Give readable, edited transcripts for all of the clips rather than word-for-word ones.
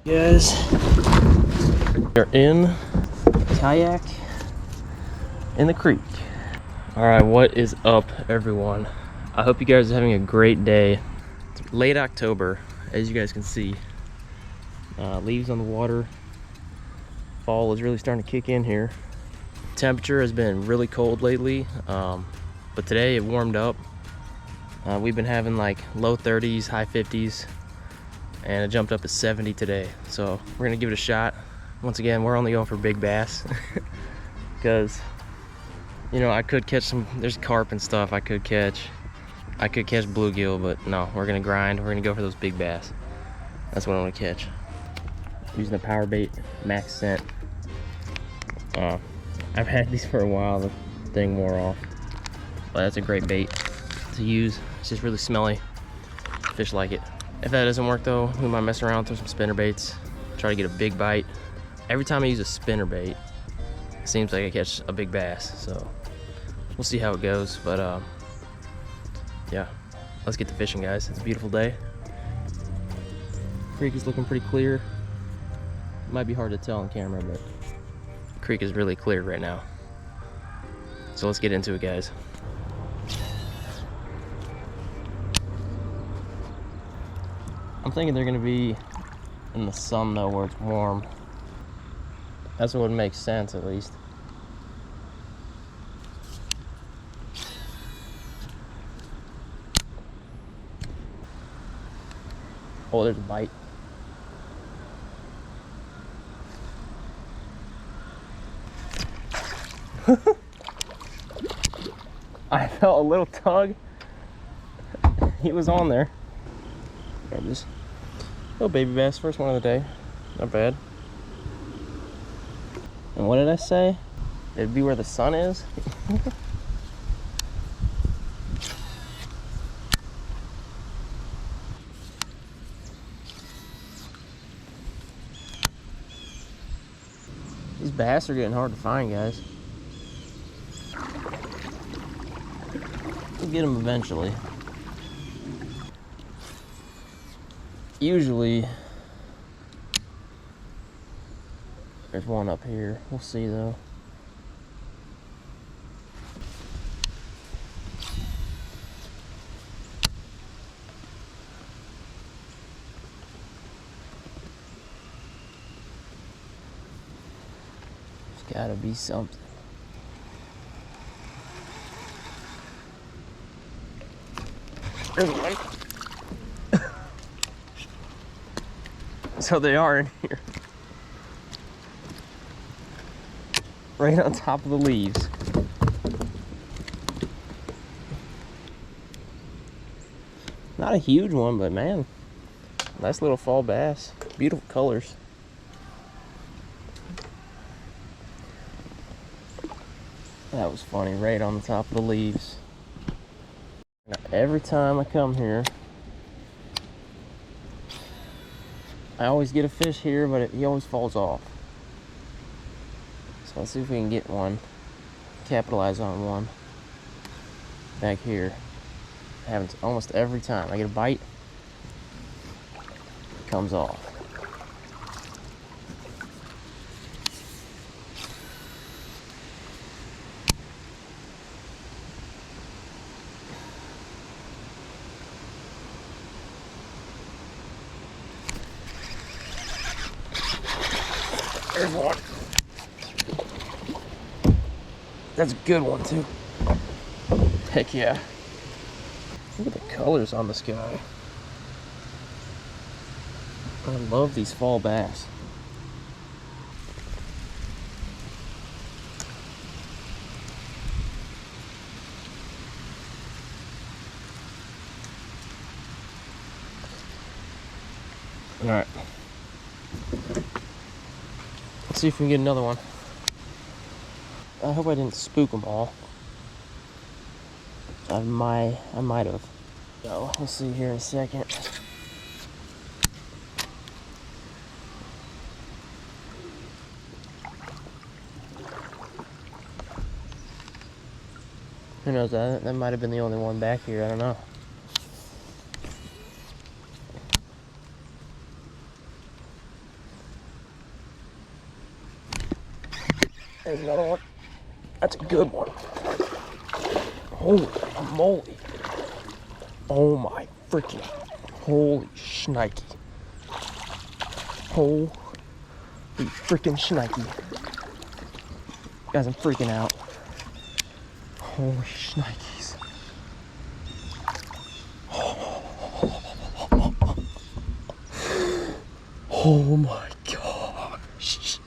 Guys, we're in kayak in the creek. All right, what is up, everyone? I hope you guys are having a great day. It's late October, as you guys can see. Leaves on the water. Fall is really starting to kick in here. Temperature has been really cold lately, but today it warmed up. We've been having like low 30s, high 50s. And it jumped up to 70 today, so we're gonna give it a shot. Once again, we're only going for big bass because, you know, I could catch some, there's carp and stuff I could catch bluegill, but no, we're gonna grind. We're gonna go for those big bass. That's what I want to catch. Using the power bait max scent. I've had these for a while. The thing wore off, but that's a great bait to use. It's just really smelly. Fish like it. If that doesn't work though, we might mess around, throw some spinner baits, try to get a big bite. Every time I use a spinner bait, it seems like I catch a big bass, so we'll see how it goes. But yeah, let's get to fishing, guys. It's a beautiful day. Creek is looking pretty clear. It might be hard to tell on camera, but the creek is really clear right now. So let's get into it, guys. I'm thinking they're gonna be in the sun though, where it's warm. That's what would make sense, at least. Oh, there's a bite. I felt a little tug. He was on there. Grab this. Little baby bass, first one of the day. Not bad. And what did I say? It'd be where the sun is? These bass are getting hard to find, guys. We'll get them eventually. Usually there's one up here. We'll see though. There's gotta be something. There's one. So they are in here. Right on top of the leaves. Not a huge one, but man, nice little fall bass. Beautiful colors. That was funny, right on the top of the leaves. Now, every time I come here, I always get a fish here, but he always falls off. So let's see if we can get one, capitalize on one back here. It happens almost every time. I get a bite, it comes off. There's one. That's a good one too. Heck yeah. Look at the colors on the sky. I love these fall bass. All right. Let's see if we can get another one. I hope I didn't spook them all. I might have. So we'll see here in a second. Who knows? That might have been the only one back here. I don't know. There's another one. That's a good one. Holy moly. Oh my freaking, holy shnikey. Holy freaking shnikey. Guys, I'm freaking out. Holy shnikes. Oh my gosh.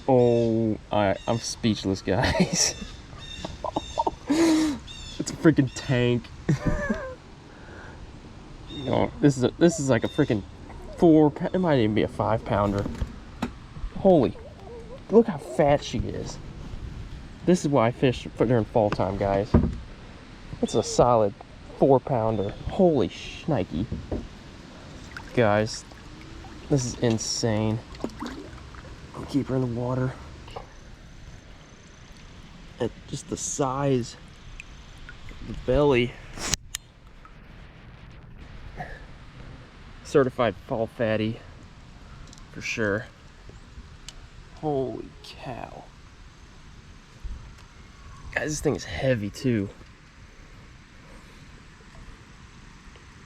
Oh, I'm speechless, guys. It's a freaking tank. Oh, this is like a freaking 4. It might even be a 5-pounder. Holy, look how fat she is. This is why I fish during fall time, guys. It's a solid 4-pounder. Holy shnikey. Guys, this is insane. I'll keep her in the water. At just the size of the belly. Certified fall fatty for sure. Holy cow. Guys, this thing is heavy too.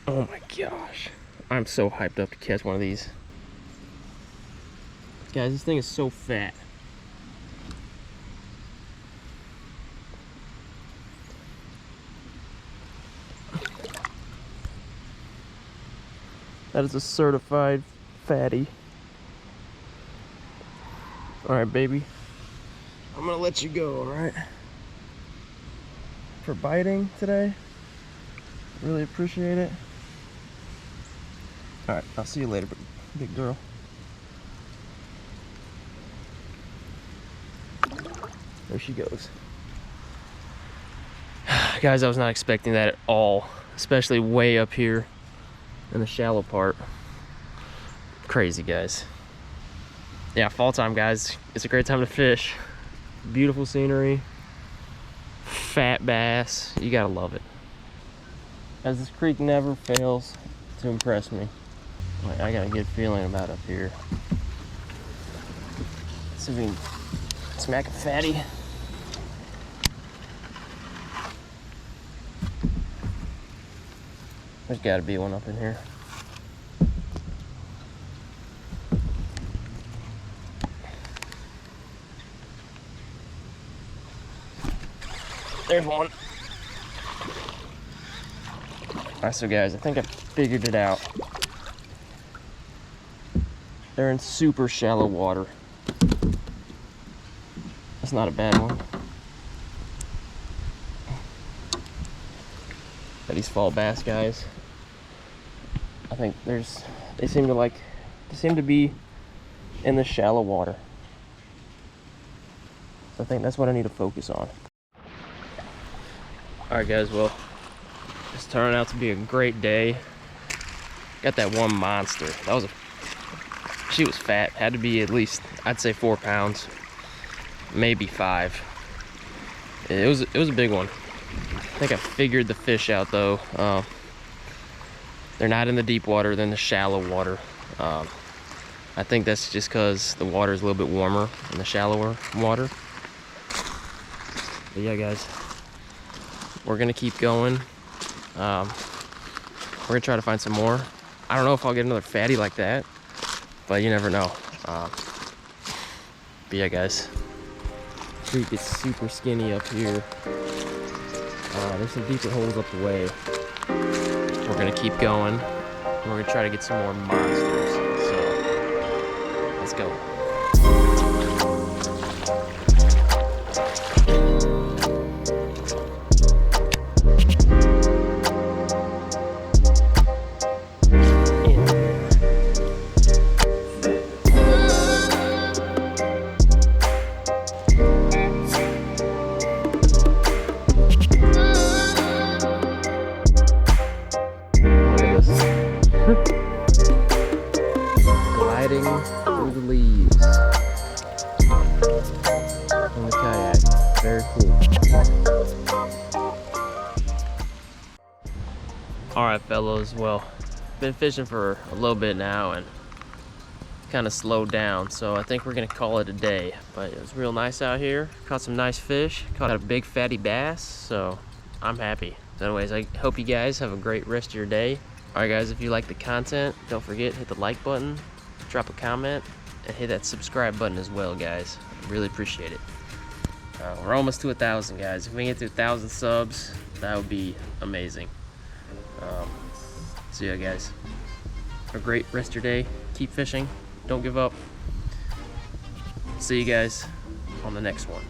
Oh my gosh. I'm so hyped up to catch one of these. Guys, this thing is so fat. That is a certified fatty. All right, baby. I'm gonna let you go, all right? For biting today. Really appreciate it. All right, I'll see you later, big girl. There she goes. Guys, I was not expecting that at all, especially way up here in the shallow part. Crazy, guys. Yeah, fall time, guys. It's a great time to fish. Beautiful scenery, fat bass. You gotta love it. As this creek never fails to impress me. I got a good feeling about up here. Let's see if we can smack a fatty. There's gotta be one up in here. There's one. Alright, so guys, I think I figured it out. They're in super shallow water. That's not a bad one. But these fall bass, guys, I think they seem to be in the shallow water. So I think that's what I need to focus on. Alright guys, well, it's turning out to be a great day. Got that one monster. She was fat. Had to be at least, I'd say 4 pounds, maybe 5. It was a big one. I think I figured the fish out though. They're not in the deep water, they're in the shallow water. I think that's just because the water is a little bit warmer in the shallower water. But yeah, guys, we're gonna keep going. We're gonna try to find some more. I don't know if I'll get another fatty like that, but you never know. But yeah, guys, creek is super skinny up here. There's some deeper holes up the way. We're gonna keep going. We're gonna try to get some more monsters. So let's go. Gliding through the leaves on the kayak. Very cool. Alright fellows, well, been fishing for a little bit now and kind of slowed down, so I think we're gonna call it a day. But it was real nice out here. Caught some nice fish. Caught a big fatty bass, so I'm happy. So anyways, I hope you guys have a great rest of your day. All right, guys, if you like the content, don't forget, hit the like button, drop a comment, and hit that subscribe button as well, guys. I really appreciate it. We're almost to 1,000, guys. If we can get to 1,000 subs, that would be amazing. So yeah, guys, have a great rest of your day. Keep fishing. Don't give up. See you guys on the next one.